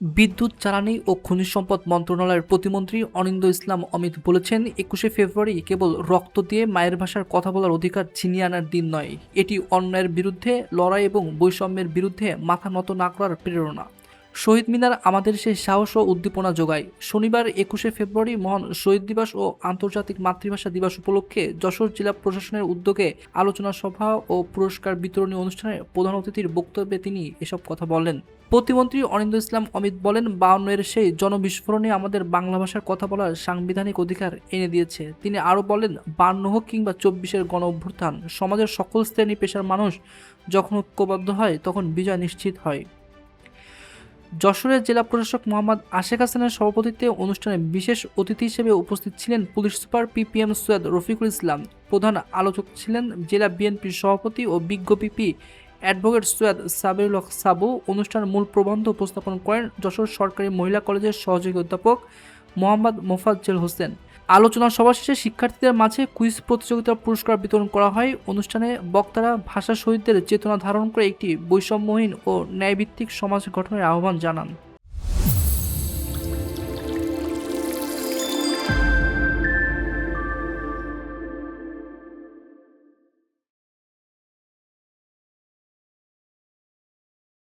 বিদ্যুৎ, জ্বালানি ও খনিজ সম্পদ মন্ত্রণালয়ের প্রতিমন্ত্রী অনিন্দ ইসলাম অমিত বলেছেন, ২১শে ফেব্রুয়ারি কেবল রক্ত দিয়ে মায়ের ভাষার কথা বলার অধিকার ছিনিয়ে আনার দিন নয়, এটি অন্যায়ের বিরুদ্ধে লড়াই এবং বৈষম্যের বিরুদ্ধে মাথা নত না করার প্রেরণা। শহীদ মিনার আমাদের সেই সাহস ও উদ্দীপনা যোগায়। শনিবার ২১শে ফেব্রুয়ারি মহান শহীদ দিবস ও আন্তর্জাতিক মাতৃভাষা দিবস উপলক্ষে যশোর জেলা প্রশাসনের উদ্যোগে আলোচনা সভা ও পুরস্কার বিতরণী অনুষ্ঠানে প্রধান অতিথির বক্তব্যে তিনি এসব কথা বলেন। প্রতিমন্ত্রী অনিন্দ ইসলাম অমিত বলেন, ৫২-এর সেই জনবিস্ফোরণে আমাদের বাংলা ভাষার কথা বলার সাংবিধানিক অধিকার এনে দিয়েছে। তিনি আরও বলেন, ৫২ হোক কিংবা ২৪-এর গণ অভ্যুত্থান, সমাজের সকল শ্রেণী পেশার মানুষ যখন ঐক্যবদ্ধ হয় তখন বিজয় নিশ্চিত হয়। যশোরের জেলা প্রশাসক মোহাম্মদ আশেক হাসানের সভাপতিত্বে অনুষ্ঠানে বিশেষ অতিথি হিসেবে উপস্থিত ছিলেন police super PPM Syed Rafiqul Islam. প্রধান আলোচক ছিলেন জেলা বিএনপির সভাপতি ও বিজ্ঞ পিপি অ্যাডভোকেট সৈয়দ সাবিরুল হক সাবু। অনুষ্ঠানের মূল প্রবন্ধ উপস্থাপন করেন যশোর সরকারি মহিলা কলেজের সহযোগী অধ্যাপক মোহাম্মদ মোফাজ্জল হোসেন। আলোচনা সভা শেষে শিক্ষার্থীদের মাঝে কুইজ প্রতিযোগিতার পুরস্কার বিতরণ করা হয়। অনুষ্ঠানে বক্তারা ভাষা শহীদদের চেতনা ধারণ করে একটি বৈষম্যহীন ও ন্যায়ভিত্তিক সমাজ গঠনের আহ্বান জানান।